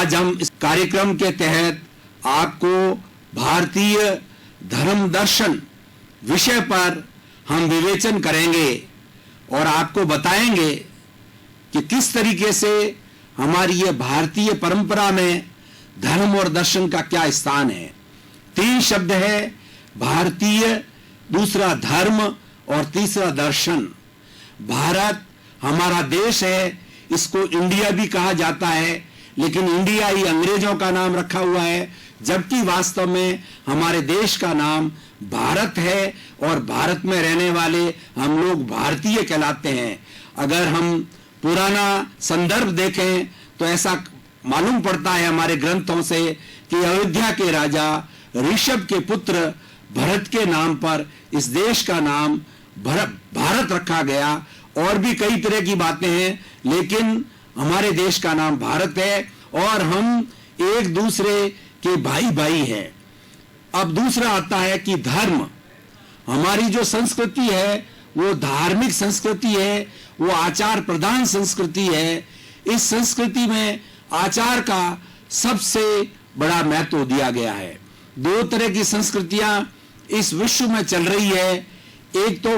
आज हम इस कार्यक्रम के तहत आपको भारतीय धर्म दर्शन विषय पर हम विवेचन करेंगे और आपको बताएंगे कि किस तरीके से हमारी ये भारतीय परंपरा में धर्म और दर्शन का क्या स्थान है। 3 शब्द है, भारतीय, दूसरा धर्म और तीसरा दर्शन। भारत हमारा देश है, इसको इंडिया भी कहा जाता है, लेकिन इंडिया ही अंग्रेजों का नाम रखा हुआ है, जबकि वास्तव में हमारे देश का नाम भारत है और भारत में रहने वाले हम लोग भारतीय कहलाते हैं। अगर हम पुराना संदर्भ देखें तो ऐसा मालूम पड़ता है हमारे ग्रंथों से कि अयोध्या के राजा ऋषभ के पुत्र भरत के नाम पर इस देश का नाम भारत रखा गया। और भी कई तरह की बातें हैं, लेकिन हमारे देश का नाम भारत है और हम एक दूसरे के भाई भाई हैं। अब दूसरा आता है कि धर्म। हमारी जो संस्कृति है वो धार्मिक संस्कृति है, वो आचार प्रधान संस्कृति है। इस संस्कृति में आचार का सबसे बड़ा महत्व दिया गया है। 2 तरह की संस्कृतियां इस विश्व में चल रही है। एक तो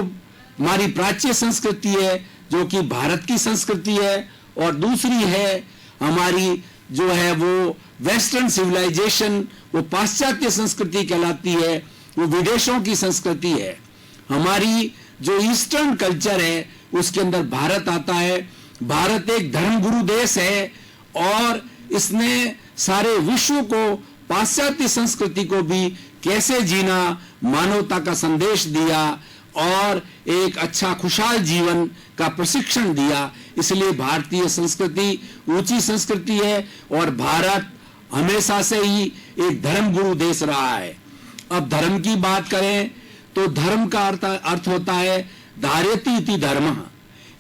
हमारी प्राच्य संस्कृति है जो कि भारत की संस्कृति है, और दूसरी है हमारी जो है वो वेस्टर्न सिविलाइजेशन, वो पाश्चात्य संस्कृति कहलाती है, वो विदेशों की संस्कृति है। हमारी जो ईस्टर्न कल्चर है उसके अंदर भारत आता है। भारत एक धर्मगुरु देश है और इसने सारे विश्व को, पाश्चात्य संस्कृति को भी कैसे जीना, मानवता का संदेश दिया और एक अच्छा खुशहाल जीवन का प्रशिक्षण दिया। इसलिए भारतीय संस्कृति ऊंची संस्कृति है और भारत हमेशा से ही एक धर्मगुरु देश रहा है। अब धर्म की बात करें तो धर्म का अर्थ होता है धार्यति इति धर्मः,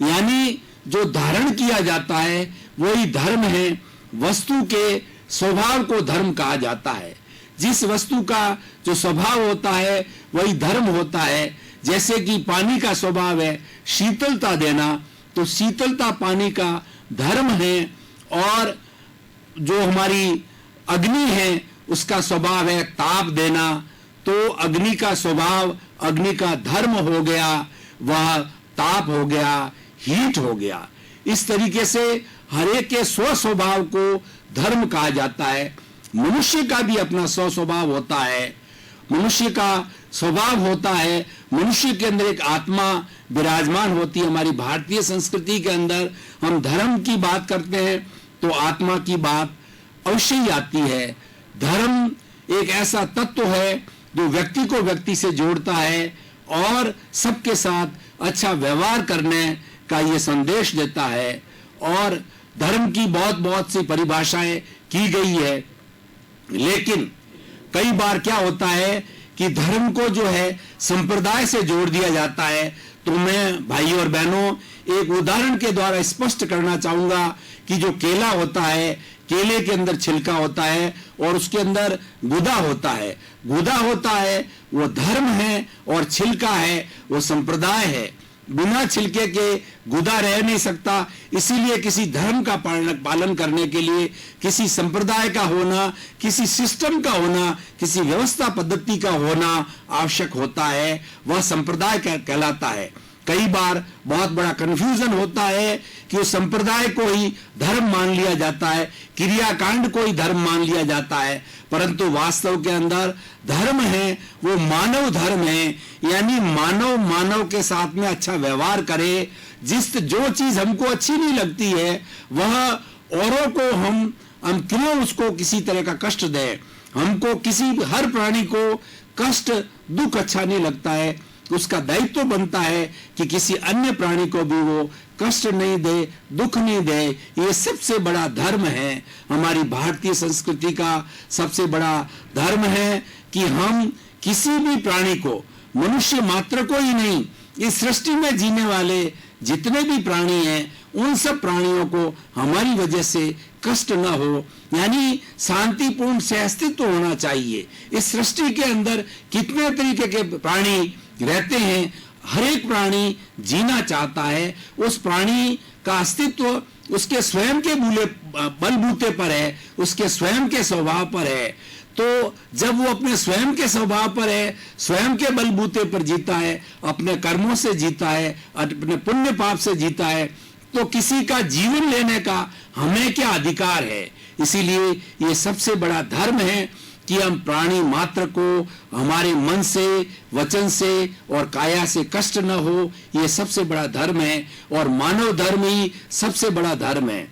यानी जो धारण किया जाता है वही धर्म है। वस्तु के स्वभाव को धर्म कहा जाता है। जिस वस्तु का जो स्वभाव होता है वही धर्म होता है। जैसे कि पानी का स्वभाव है शीतलता देना, तो शीतलता पानी का धर्म है। और जो हमारी अग्नि है उसका स्वभाव है ताप देना, तो अग्नि का स्वभाव, अग्नि का धर्म हो गया, वह ताप हो गया, हीट हो गया। इस तरीके से हर एक के स्व स्वभाव को धर्म कहा जाता है। मनुष्य का भी अपना स्व स्वभाव होता है, मनुष्य का स्वभाव होता है। मनुष्य के अंदर एक आत्मा विराजमान होती है। हमारी भारतीय संस्कृति के अंदर हम धर्म की बात करते हैं तो आत्मा की बात अवश्य ही आती है। धर्म एक ऐसा तत्व है जो व्यक्ति को व्यक्ति से जोड़ता है और सबके साथ अच्छा व्यवहार करने का ये संदेश देता है। और धर्म की बहुत सी परिभाषाएं की गई है, लेकिन कई बार क्या होता है कि धर्म को जो है संप्रदाय से जोड़ दिया जाता है। तो मैं भाई और बहनों एक उदाहरण के द्वारा स्पष्ट करना चाहूंगा कि जो केला होता है, केले के अंदर छिलका होता है और उसके अंदर गुदा होता है। गुदा होता है वो धर्म है और छिलका है वो संप्रदाय है। बिना छिलके के गुदा रह नहीं सकता। इसीलिए किसी धर्म का पालन करने के लिए किसी संप्रदाय का होना, किसी सिस्टम का होना, किसी व्यवस्था पद्धति का होना आवश्यक होता है। वह संप्रदाय कहलाता है। कई बार बहुत बड़ा कंफ्यूजन होता है कि उस संप्रदाय को ही धर्म मान लिया जाता है, क्रियाकांड को ही धर्म मान लिया जाता है, परंतु वास्तव के अंदर धर्म है वो मानव धर्म है। यानी मानव के साथ में अच्छा व्यवहार करे। जो चीज हमको अच्छी नहीं लगती है वह औरों को हम क्यों उसको किसी तरह का कष्ट दें। हमको हर प्राणी को कष्ट दुख अच्छा नहीं लगता है। उसका दायित्व बनता है कि किसी अन्य प्राणी को भी वो कष्ट नहीं दे, दुख नहीं दे। ये सबसे बड़ा धर्म है। हमारी भारतीय संस्कृति का सबसे बड़ा धर्म है कि हम किसी भी प्राणी को, मनुष्य मात्र को ही नहीं, इस सृष्टि में जीने वाले जितने भी प्राणी हैं उन सब प्राणियों को हमारी वजह से कष्ट न हो, यानी शांतिपूर्ण सहअस्तित्व होना चाहिए। इस सृष्टि के अंदर कितने तरीके के प्राणी रहते हैं, हर एक प्राणी जीना चाहता है। उस प्राणी का अस्तित्व उसके स्वयं के बलबूते पर है, उसके स्वयं के स्वभाव पर है। तो जब वो अपने स्वयं के स्वभाव पर है, स्वयं के बलबूते पर जीता है, अपने कर्मों से जीता है, अपने पुण्य पाप से जीता है, तो किसी का जीवन लेने का हमें क्या अधिकार है। इसीलिए ये सबसे बड़ा धर्म है कि हम प्राणी मात्र को हमारे मन से, वचन से और काया से कष्ट न हो। ये सबसे बड़ा धर्म है और मानव धर्म ही सबसे बड़ा धर्म है।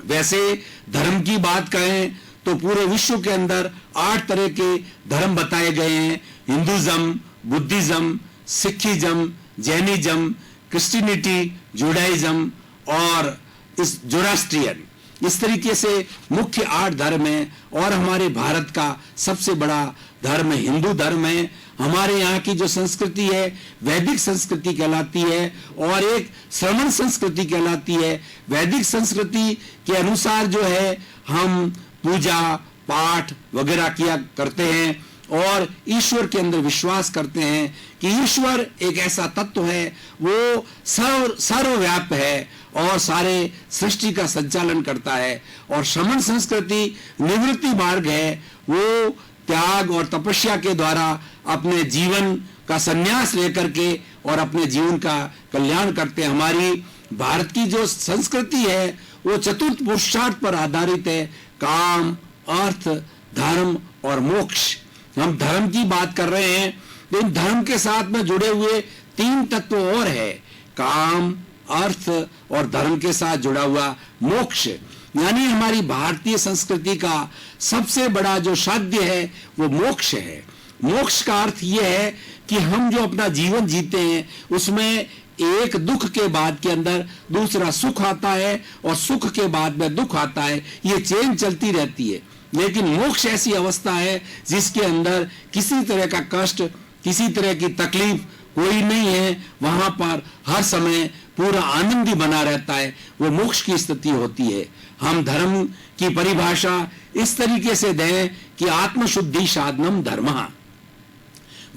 वैसे धर्म की बात करें तो पूरे विश्व के अंदर 8 तरह के धर्म बताए गए हैं। Hinduism, Buddhism, Sikhism, Jainism, Christianity, Judaism और इस जोरास्ट्रियन, इस तरीके से मुख्य 8 धर्म हैं। और हमारे भारत का सबसे बड़ा धर्म हिंदू धर्म है। हमारे यहाँ की जो संस्कृति है वैदिक संस्कृति कहलाती है और एक श्रमण संस्कृति कहलाती है। वैदिक संस्कृति के अनुसार जो है हम पूजा पाठ वगैरह किया करते हैं और ईश्वर के अंदर विश्वास करते हैं कि ईश्वर एक ऐसा तत्व है, वो सर्वव्यापक है और सारे सृष्टि का संचालन करता है। और श्रमण संस्कृति निवृत्ति मार्ग है, वो त्याग और तपस्या के द्वारा अपने जीवन का संन्यास लेकर के और अपने जीवन का कल्याण करते हैं। हमारी भारत की जो संस्कृति है वो चतुर्थ पुरुषार्थ पर आधारित है, काम, अर्थ, धर्म और मोक्ष। हम धर्म की बात कर रहे हैं, लेकिन धर्म के साथ में जुड़े हुए 3 तत्व और है, काम, अर्थ और धर्म के साथ जुड़ा हुआ मोक्ष। यानी हमारी भारतीय संस्कृति का सबसे बड़ा जो साध्य है वो मोक्ष है। मोक्ष का अर्थ ये है कि हम जो अपना जीवन जीते हैं उसमें एक दुख के बाद के अंदर दूसरा सुख आता है और सुख के बाद में दुख आता है, ये चेन चलती रहती है। लेकिन मोक्ष ऐसी अवस्था है जिसके अंदर किसी तरह का कष्ट, किसी तरह की तकलीफ कोई नहीं है, वहां पर हर समय पूरा आनंद ही बना रहता है, वो मोक्ष की स्थिति होती है। हम धर्म की परिभाषा इस तरीके से दें कि आत्मशुद्धि साधनम धर्मः।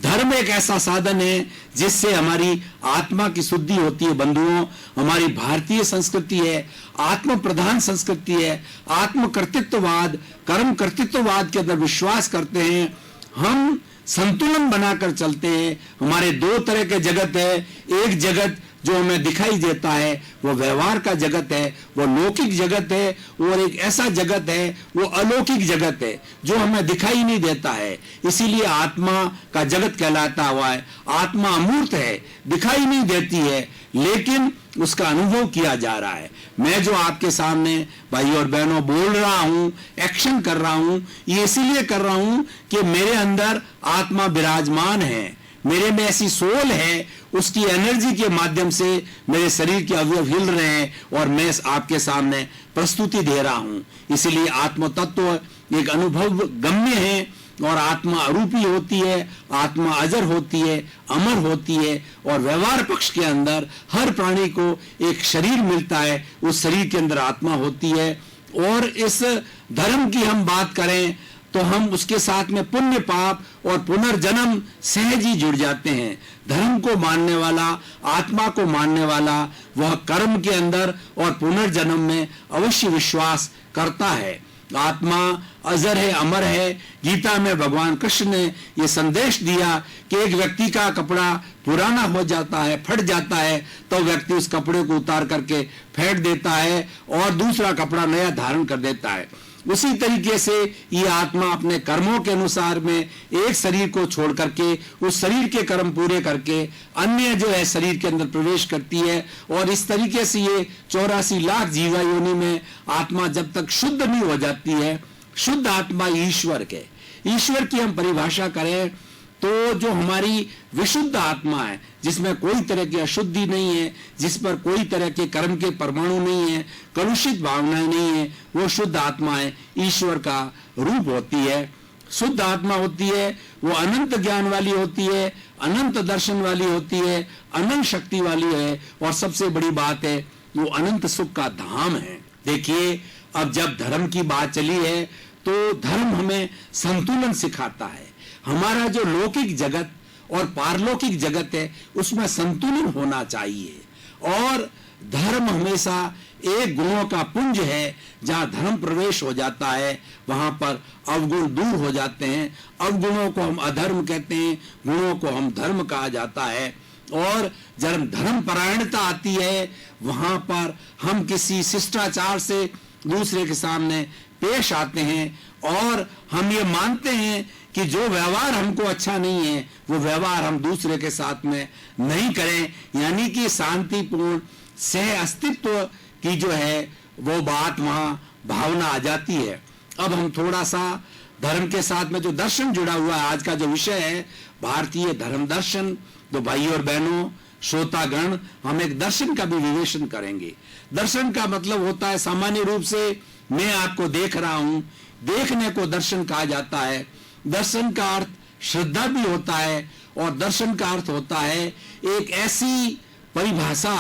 धर्म एक ऐसा साधन है जिससे हमारी आत्मा की शुद्धि होती है। बंधुओं, हमारी भारतीय संस्कृति है, आत्म प्रधान संस्कृति है। आत्म कर्तृत्ववाद, कर्म कर्तृत्ववाद के अंदर विश्वास करते हैं। हम संतुलन बनाकर चलते हैं। हमारे 2 तरह के जगत है। एक जगत जो हमें दिखाई देता है वो व्यवहार का जगत है, वो लौकिक जगत है, और एक ऐसा जगत है वो अलौकिक जगत है जो हमें दिखाई नहीं देता है। इसीलिए आत्मा का जगत कहलाता हुआ है। आत्मा अमूर्त है, दिखाई नहीं देती है, लेकिन उसका अनुभव किया जा रहा है। मैं जो आपके सामने भाई और बहनों बोल रहा हूं, एक्शन कर रहा हूं, ये इसीलिए कर रहा हूं कि मेरे अंदर आत्मा विराजमान है, मेरे में ऐसी सोल है, उसकी एनर्जी के माध्यम से मेरे शरीर के अवयव हिल रहे हैं और मैं आपके सामने प्रस्तुति दे रहा हूं। इसीलिए आत्म तत्व एक अनुभव गम्य है और आत्मा अरूपी होती है, आत्मा अजर होती है, अमर होती है। और व्यवहार पक्ष के अंदर हर प्राणी को एक शरीर मिलता है, उस शरीर के अंदर आत्मा होती है। और इस धर्म की हम बात करें तो हम उसके साथ में पुण्य पाप और पुनर्जन्म सहज ही जुड़ जाते हैं। धर्म को मानने वाला, आत्मा को मानने वाला, वह कर्म के अंदर और पुनर्जन्म में अवश्य विश्वास करता है। आत्मा अजर है, अमर है। गीता में भगवान कृष्ण ने यह संदेश दिया कि एक व्यक्ति का कपड़ा पुराना हो जाता है, फट जाता है, तो व्यक्ति उस कपड़े को उतार करके फेंक देता है और दूसरा कपड़ा नया धारण कर देता है। उसी तरीके से ये आत्मा अपने कर्मों के अनुसार में एक शरीर को छोड़ करके उस शरीर के कर्म पूरे करके अन्य जो है शरीर के अंदर प्रवेश करती है। और इस तरीके से ये 84 लाख जीवा योनि में आत्मा जब तक शुद्ध नहीं हो जाती है, शुद्ध आत्मा ईश्वर के, ईश्वर की हम परिभाषा करें तो जो हमारी विशुद्ध आत्मा है, जिसमें कोई तरह की अशुद्धि नहीं है, जिस पर कोई तरह के कर्म के परमाणु नहीं है, कलुषित भावनाएं नहीं है, वो शुद्ध आत्मा है, ईश्वर का रूप होती है। शुद्ध आत्मा होती है, वो अनंत ज्ञान वाली होती है, अनंत दर्शन वाली होती है, अनंत शक्ति वाली है, और सबसे बड़ी बात है वो अनंत सुख का धाम है। देखिए, अब जब धर्म की बात चली है तो धर्म हमें संतुलन सिखाता है। हमारा जो लौकिक जगत और पारलौकिक जगत है उसमें संतुलन होना चाहिए, और धर्म धर्म हमेशा एक गुणों का पुंज है। जहां धर्म प्रवेश हो जाता है वहां पर अवगुण दूर हो जाते हैं। अवगुणों को हम अधर्म कहते हैं, गुणों को हम धर्म कहा जाता है। और जब धर्म परायणता आती है वहां पर हम किसी शिष्टाचार से दूसरे के सामने पेश आते हैं और हम ये मानते हैं कि जो व्यवहार हमको अच्छा नहीं है वो व्यवहार हम दूसरे के साथ में नहीं करें, यानी कि शांतिपूर्ण सह अस्तित्व की जो है वो बात वहां भावना आ जाती है। अब हम थोड़ा सा धर्म के साथ में जो दर्शन जुड़ा हुआ है, आज का जो विषय है भारतीय धर्म दर्शन, तो भाई और बहनों श्रोतागण हम एक दर्शन का भी विवेचन करेंगे। दर्शन का मतलब होता है सामान्य रूप से मैं आपको देख रहा हूं, देखने को दर्शन कहा जाता है। दर्शन का अर्थ श्रद्धा भी होता है और दर्शन का अर्थ होता है एक ऐसी परिभाषा,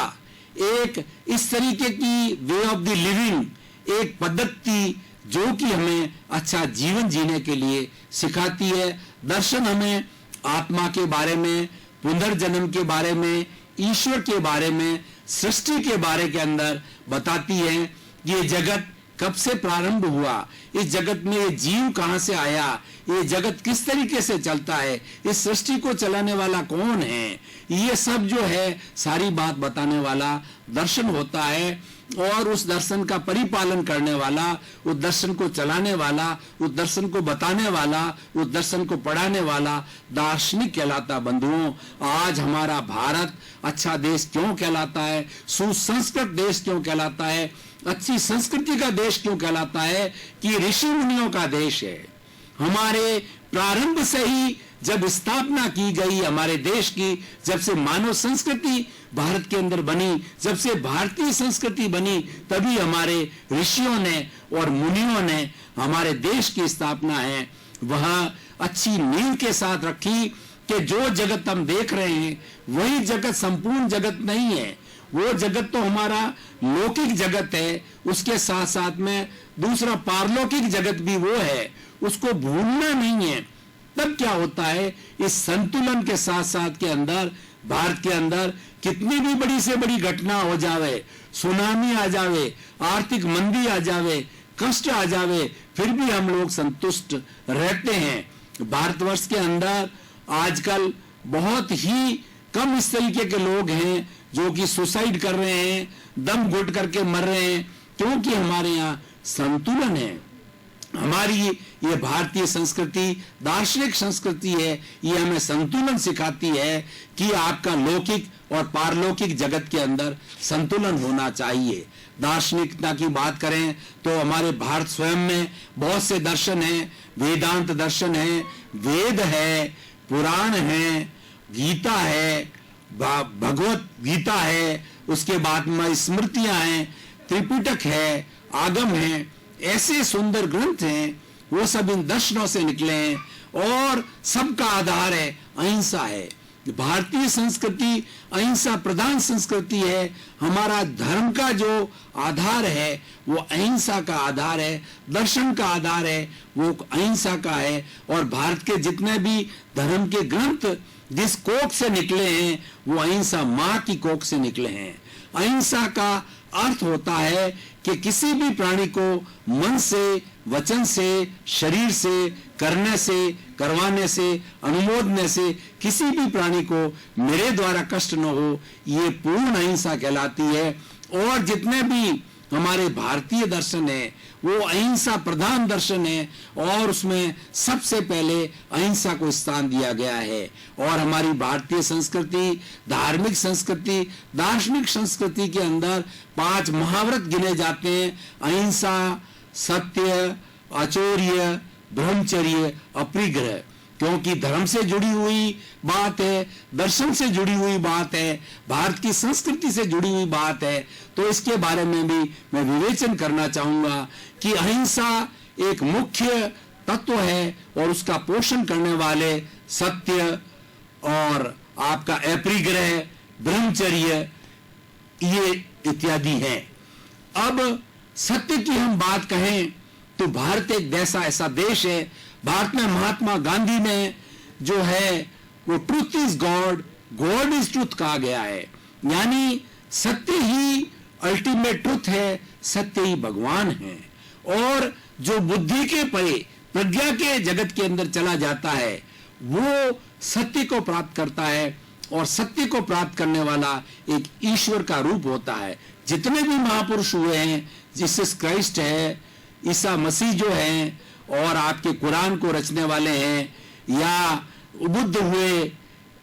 एक इस तरीके की वे ऑफ द लिविंग, एक पद्धति जो कि हमें अच्छा जीवन जीने के लिए सिखाती है। दर्शन हमें आत्मा के बारे में, पुनर्जन्म के बारे में, ईश्वर के बारे में, सृष्टि के बारे के अंदर बताती है कि ये जगत कब से प्रारंभ हुआ, इस जगत में ये जीव कहां से आया, ये जगत किस तरीके से चलता है, इस सृष्टि को चलाने वाला कौन है, ये सब जो है सारी बात बताने वाला दर्शन होता है। और उस दर्शन का परिपालन करने वाला, उस दर्शन को चलाने वाला, उस दर्शन को बताने वाला, उस दर्शन को पढ़ाने वाला दार्शनिक कहलाता। बंधुओं, आज हमारा भारत अच्छा देश क्यों कहलाता है, सुसंस्कृत देश क्यों कहलाता है, अच्छी संस्कृति का देश क्यों कहलाता है कि ऋषि मुनियों का देश है। हमारे प्रारंभ से ही जब स्थापना की गई हमारे देश की, जब से मानव संस्कृति भारत के अंदर बनी, जब से भारतीय संस्कृति बनी, तभी हमारे ऋषियों ने और मुनियों ने हमारे देश की स्थापना है वह अच्छी नींव के साथ रखी कि जो जगत हम देख रहे हैं वही जगत संपूर्ण जगत नहीं है। वो जगत तो हमारा लौकिक जगत है, उसके साथ साथ में दूसरा पारलौकिक जगत भी वो है, उसको भूलना नहीं है। तब क्या होता है, इस संतुलन के साथ साथ के अंदर भारत के अंदर कितनी भी बड़ी से बड़ी घटना हो जावे, सुनामी आ जावे, आर्थिक मंदी आ जावे, कष्ट आ जावे, फिर भी हम लोग संतुष्ट रहते हैं। भारतवर्ष के अंदर आजकल बहुत ही कम इस तरीके के लोग हैं जो कि सुसाइड कर रहे हैं, दम घुट करके मर रहे हैं, क्योंकि हमारे यहाँ संतुलन है। हमारी ये भारतीय संस्कृति दार्शनिक संस्कृति है, ये हमें संतुलन सिखाती है कि आपका लौकिक और पारलौकिक जगत के अंदर संतुलन होना चाहिए। दार्शनिकता की बात करें तो हमारे भारत स्वयं में बहुत से दर्शन हैं, वेदांत दर्शन है, वेद है, पुराण है, गीता है, भगवत गीता है, उसके बाद में स्मृतियां हैं, त्रिपिटक है, आगम है, ऐसे सुंदर ग्रंथ हैं, वो सब इन दर्शनों से निकले हैं और सबका आधार है अहिंसा है। भारतीय संस्कृति अहिंसा प्रधान संस्कृति है। हमारा धर्म का जो आधार है वो अहिंसा का आधार है, दर्शन का आधार है वो अहिंसा का है। और भारत के जितने भी धर्म के ग्रंथ जिस कोख से निकले हैं वो अहिंसा माँ की कोख से निकले हैं। अहिंसा का अर्थ होता है कि किसी भी प्राणी को मन से, वचन से, शरीर से, करने से, करवाने से, अनुमोदने से किसी भी प्राणी को मेरे द्वारा कष्ट न हो, ये पूर्ण अहिंसा कहलाती है। और जितने भी हमारे भारतीय दर्शन है वो अहिंसा प्रधान दर्शन है और उसमें सबसे पहले अहिंसा को स्थान दिया गया है। और हमारी भारतीय संस्कृति, धार्मिक संस्कृति, दार्शनिक संस्कृति के अंदर 5 महाव्रत गिने जाते हैं: अहिंसा, सत्य, आचौर्य, ब्रह्मचर्य, अपरिग्रह। क्योंकि धर्म से जुड़ी हुई बात है, दर्शन से जुड़ी हुई बात है, भारत की संस्कृति से जुड़ी हुई बात है, तो इसके बारे में भी मैं विवेचन करना चाहूंगा कि अहिंसा एक मुख्य तत्व है और उसका पोषण करने वाले सत्य और आपका अपरिग्रह, ब्रह्मचर्य, ये इत्यादि है। अब सत्य की हम बात कहें तो भारत एक ऐसा देश है, भारत में महात्मा गांधी ने जो है वो truth is God, God is truth कहा गया है, यानी सत्य ही अल्टीमेट ट्रुथ है, सत्य ही भगवान है। और जो बुद्धि के परे प्रज्ञा के जगत के अंदर चला जाता है वो सत्य को प्राप्त करता है, और सत्य को प्राप्त करने वाला एक ईश्वर का रूप होता है। जितने भी महापुरुष हुए हैं, जीसस क्राइस्ट है, ईसा मसीह जो है, और आपके कुरान को रचने वाले हैं, या बुद्ध हुए,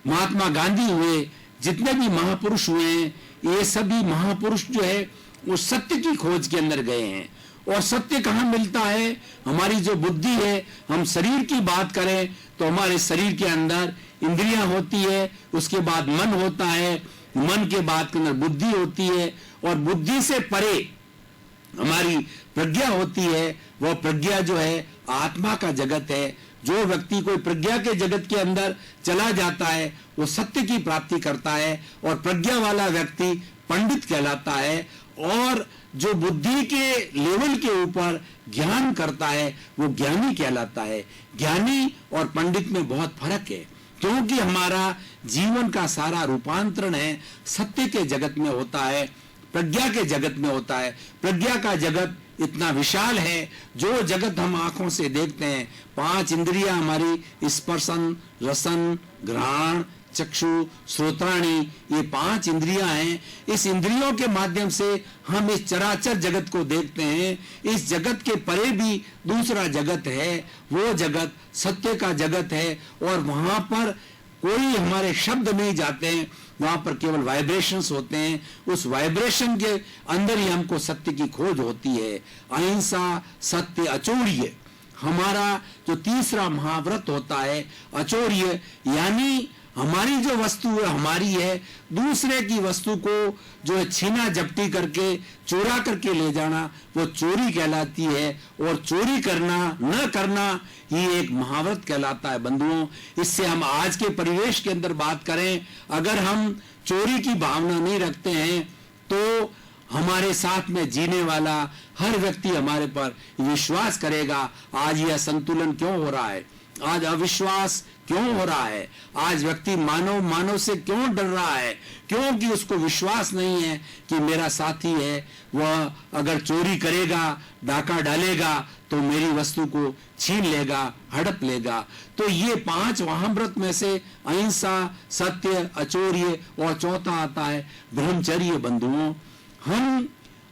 महात्मा गांधी हुए, जितने भी महापुरुष हुए हैं, ये सभी महापुरुष जो है वो सत्य की खोज के अंदर गए हैं। और सत्य कहाँ मिलता है? हमारी जो बुद्धि है, हम शरीर की बात करें तो हमारे शरीर के अंदर इंद्रियां होती है, उसके बाद मन होता है, मन के बाद के अंदर बुद्धि होती है, और बुद्धि से परे हमारी प्रज्ञा होती है। वह प्रज्ञा जो है आत्मा का जगत है। जो व्यक्ति कोई प्रज्ञा के जगत के अंदर चला जाता है वो सत्य की प्राप्ति करता है, और प्रज्ञा वाला व्यक्ति पंडित कहलाता है। और जो बुद्धि के लेवल के ऊपर ज्ञान करता है वो ज्ञानी कहलाता है। ज्ञानी और पंडित में बहुत फर्क है, क्योंकि हमारा जीवन का सारा रूपांतरण है सत्य के जगत में होता है, प्रज्ञा के जगत में होता है। प्रज्ञा का जगत इतना विशाल है, जो जगत हम आंखों से देखते हैं, 5 इंद्रियां हमारी, स्पर्शन, रसन, घ्राण, चक्षु, श्रोत्राणी, ये 5 इंद्रियां हैं। इस इंद्रियों के माध्यम से हम इस चराचर जगत को देखते हैं। इस जगत के परे भी दूसरा जगत है, वो जगत सत्य का जगत है, और वहां पर कोई हमारे शब्द नहीं जाते हैं, वहां पर केवल वाइब्रेशंस होते हैं। उस वाइब्रेशन के अंदर ही हमको सत्य की खोज होती है। अहिंसा, सत्य, अचौर्य, हमारा जो तीसरा महाव्रत होता है। अचौर्य यानी हमारी जो वस्तु है हमारी है, दूसरे की वस्तु को जो है छीना झपटी करके, चोरा करके ले जाना, वो चोरी कहलाती है। और चोरी करना, न करना ही एक महाव्रत कहलाता है। बंधुओं, इससे हम आज के परिवेश के अंदर बात करें, अगर हम चोरी की भावना नहीं रखते हैं तो हमारे साथ में जीने वाला हर व्यक्ति हमारे पर विश्वास करेगा। आज यह असंतुलन क्यों हो रहा है? आज अविश्वास क्यों हो रहा है? आज व्यक्ति मानव से क्यों डर रहा है? क्योंकि उसको विश्वास नहीं है कि मेरा साथी है, वह अगर चोरी करेगा, डाका डालेगा तो मेरी वस्तु को छीन लेगा, हड़प लेगा। तो ये 5 महाव्रत में से अहिंसा, सत्य, अचौर्य और चौथा आता है ब्रह्मचर्य। बंधुओं, हम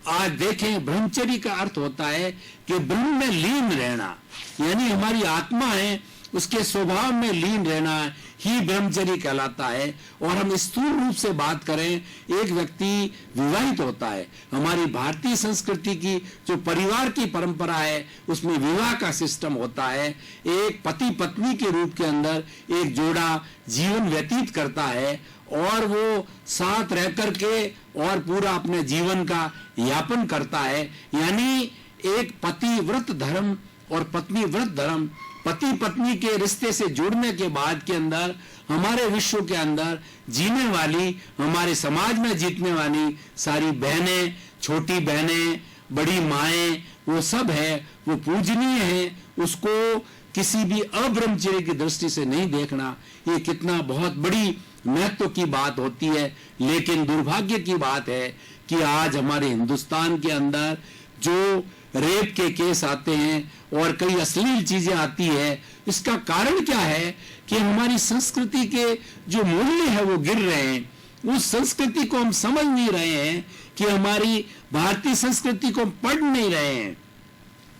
आज देखें, ब्रह्मचर्य का अर्थ होता है कि ब्रह्म में लीन रहना, यानी हमारी आत्मा है उसके स्वभाव में लीन रहना ही ब्रह्मचर्य कहलाता है। और हम स्थूल रूप से बात करें, एक व्यक्ति विवाहित होता है। हमारी भारतीय संस्कृति की जो परिवार की परंपरा है उसमें विवाह का सिस्टम होता है। एक पति पत्नी के रूप के अंदर एक जोड़ा जीवन व्यतीत करता है, और वो साथ रह करके और पूरा अपने जीवन का यापन करता है। यानी एक पति व्रत धर्म और पत्नी व्रत धर्म, पति पत्नी के रिश्ते से जुड़ने के बाद के अंदर हमारे विश्व के अंदर जीने वाली, हमारे समाज में जीतने वाली सारी बहनें, छोटी बहनें, बड़ी माएँ, वो सब है, वो पूजनीय है। उसको किसी भी अब्रह्मचर्य की दृष्टि से नहीं देखना, ये कितना बहुत बड़ी महत्व की बात होती है। लेकिन दुर्भाग्य की बात है कि आज हमारे हिंदुस्तान के अंदर जो रेप के केस आते हैं और कई अश्लील चीजें आती है, इसका कारण क्या है कि हमारी संस्कृति के जो मूल्य है वो गिर रहे हैं। उस संस्कृति को हम समझ नहीं रहे हैं कि हमारी भारतीय संस्कृति को पढ़ नहीं रहे हैं।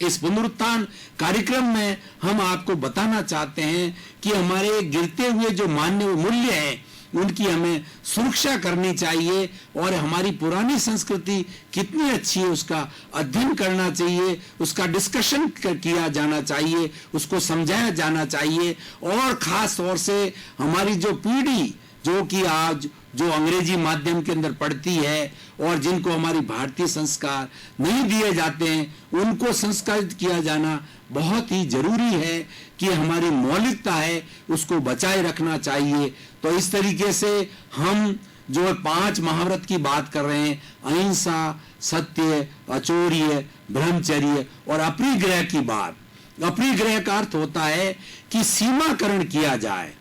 इस पुनरुत्थान कार्यक्रम में हम आपको बताना चाहते हैं कि हमारे गिरते हुए जो मान्य मूल्य हैं उनकी हमें सुरक्षा करनी चाहिए, और हमारी पुरानी संस्कृति कितनी अच्छी है उसका अध्ययन करना चाहिए, उसका डिस्कशन किया जाना चाहिए, उसको समझाया जाना चाहिए। और खास तौर से हमारी जो पीढ़ी जो कि आज जो अंग्रेजी माध्यम के अंदर पढ़ती है और जिनको हमारी भारतीय संस्कार नहीं दिए जाते हैं, उनको संस्कारित किया जाना बहुत ही जरूरी है कि हमारी मौलिकता है उसको बचाए रखना चाहिए। तो इस तरीके से हम जो 5 महाव्रत की बात कर रहे हैं, अहिंसा, सत्य, अचौर्य, ब्रह्मचर्य और अपरिग्रह की बात। अपरिग्रह का अर्थ होता है कि सीमाकरण किया जाए।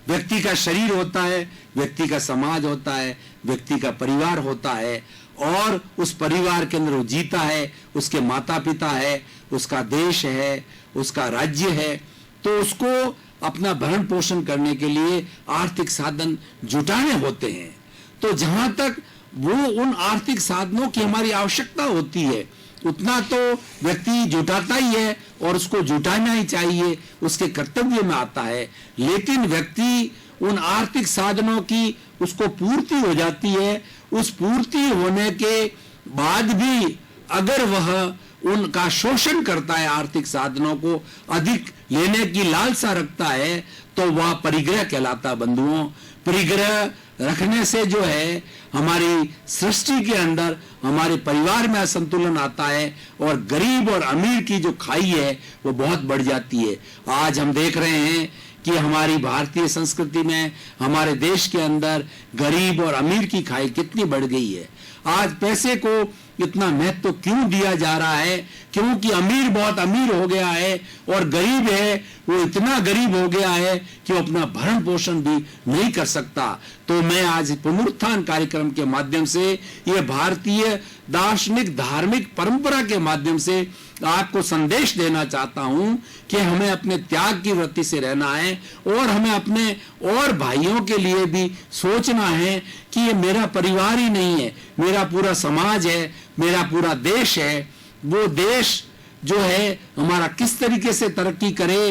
व्यक्ति का शरीर होता है, व्यक्ति का समाज होता है, व्यक्ति का परिवार होता है, और उस परिवार के अंदर वो जीता है, उसके माता पिता है, उसका देश है, उसका राज्य है, तो उसको अपना भरण पोषण करने के लिए आर्थिक साधन जुटाने होते हैं। तो जहां तक वो उन आर्थिक साधनों की हमारी आवश्यकता होती है उतना तो व्यक्ति जुटाता ही है और उसको जुटाना ही चाहिए, उसके कर्तव्य में आता है। लेकिन व्यक्ति उन आर्थिक साधनों की उसको पूर्ति हो जाती है, उस पूर्ति होने के बाद भी अगर वह उनका शोषण करता है, आर्थिक साधनों को अधिक लेने की लालसा रखता है, तो वह परिग्रह कहलाता। बंधुओं, परिग्रह रखने से जो है हमारी सृष्टि के अंदर हमारे परिवार में असंतुलन आता है और गरीब और अमीर की जो खाई है वो बहुत बढ़ जाती है। आज हम देख रहे हैं कि हमारी भारतीय संस्कृति में, हमारे देश के अंदर गरीब और अमीर की खाई कितनी बढ़ गई है। आज पैसे को इतना महत्व क्यों दिया जा रहा है? क्योंकि अमीर बहुत अमीर हो गया है और गरीब है वो इतना गरीब हो गया है कि वो अपना भरण पोषण भी नहीं कर सकता। तो मैं आज पुनरुत्थान कार्यक्रम के माध्यम से, ये भारतीय दार्शनिक धार्मिक परंपरा के माध्यम से आपको संदेश देना चाहता हूं कि हमें अपने त्याग की वृत्ति से रहना है और हमें अपने और भाइयों के लिए भी सोचना है कि ये मेरा परिवार ही नहीं है, मेरा पूरा समाज है, मेरा पूरा देश है। वो देश जो है हमारा किस तरीके से तरक्की करे,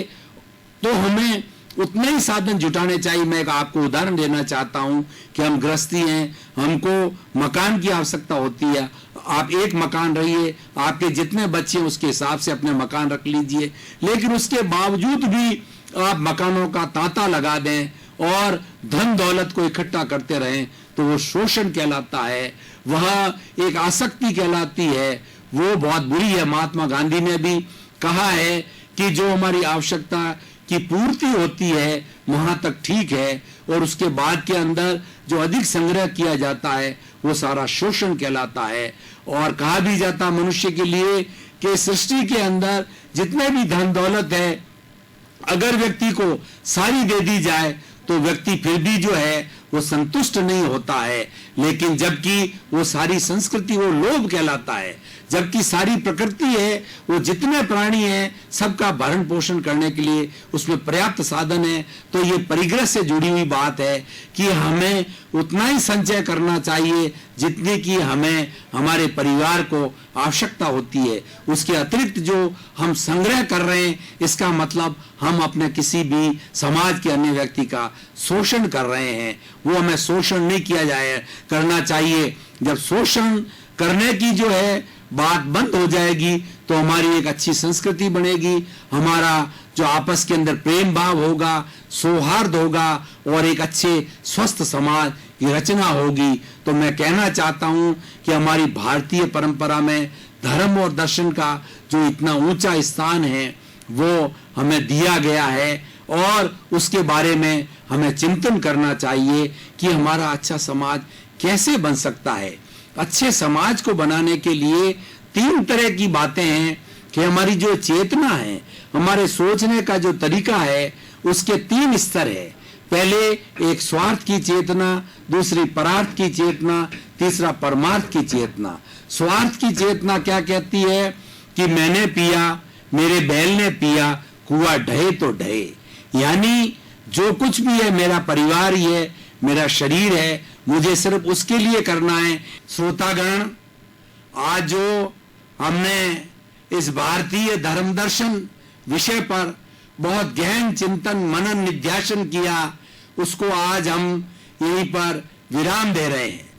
तो हमें उतने ही साधन जुटाने चाहिए। मैं आपको उदाहरण देना चाहता हूं कि हम गृहस्थी हैं, हमको मकान की आवश्यकता होती है। आप एक मकान रहिए, आपके जितने बच्चे हैं उसके हिसाब से अपने मकान रख लीजिए, लेकिन उसके बावजूद भी आप मकानों का तांता लगा दें और धन दौलत को इकट्ठा करते रहें, तो वो शोषण कहलाता है, वह एक आसक्ति कहलाती है, वो बहुत बुरी है। महात्मा गांधी ने भी कहा है कि जो हमारी आवश्यकता की पूर्ति होती है वहां तक ठीक है, और उसके बाद के अंदर जो अधिक संग्रह किया जाता है वो सारा शोषण कहलाता है। और कहा भी जाता मनुष्य के लिए कि सृष्टि के अंदर जितने भी धन दौलत है, अगर व्यक्ति को सारी दे दी जाए तो व्यक्ति फिर भी जो है वो संतुष्ट नहीं होता है। लेकिन जबकि वो सारी संस्कृति वो लोभ कहलाता है, जबकि सारी प्रकृति है, वो जितने प्राणी हैं सबका भरण पोषण करने के लिए उसमें पर्याप्त साधन है। तो ये परिग्रह से जुड़ी हुई बात है कि हमें उतना ही संचय करना चाहिए जितने की हमें हमारे परिवार को आवश्यकता होती है। उसके अतिरिक्त जो हम संग्रह कर रहे हैं, इसका मतलब हम अपने किसी भी समाज के अन्य व्यक्ति का शोषण कर रहे हैं। वो हमें शोषण नहीं किया जाए करना चाहिए। जब शोषण करने की जो है बात बंद हो जाएगी तो हमारी एक अच्छी संस्कृति बनेगी, हमारा जो आपस के अंदर प्रेम भाव होगा, सौहार्द होगा और एक अच्छे स्वस्थ समाज की रचना होगी। तो मैं कहना चाहता हूं कि हमारी भारतीय परंपरा में धर्म और दर्शन का जो इतना ऊंचा स्थान है वो हमें दिया गया है और उसके बारे में हमें चिंतन करना चाहिए कि हमारा अच्छा समाज कैसे बन सकता है। अच्छे समाज को बनाने के लिए तीन तरह की बातें हैं कि हमारी जो चेतना है, हमारे सोचने का जो तरीका है, उसके तीन स्तर है। पहले एक स्वार्थ की चेतना, दूसरी परार्थ की चेतना, तीसरा परमार्थ की चेतना। स्वार्थ की चेतना क्या कहती है कि मैंने पिया, मेरे बैल ने पिया, कुआं ढहे तो ढहे, यानी जो कुछ भी है मेरा परिवार ही है, मेरा शरीर है, मुझे सिर्फ उसके लिए करना है। श्रोतागण, आज जो हमने इस भारतीय धर्म दर्शन विषय पर बहुत गहन चिंतन मनन निध्यासन किया, उसको आज हम यहीं पर विराम दे रहे हैं।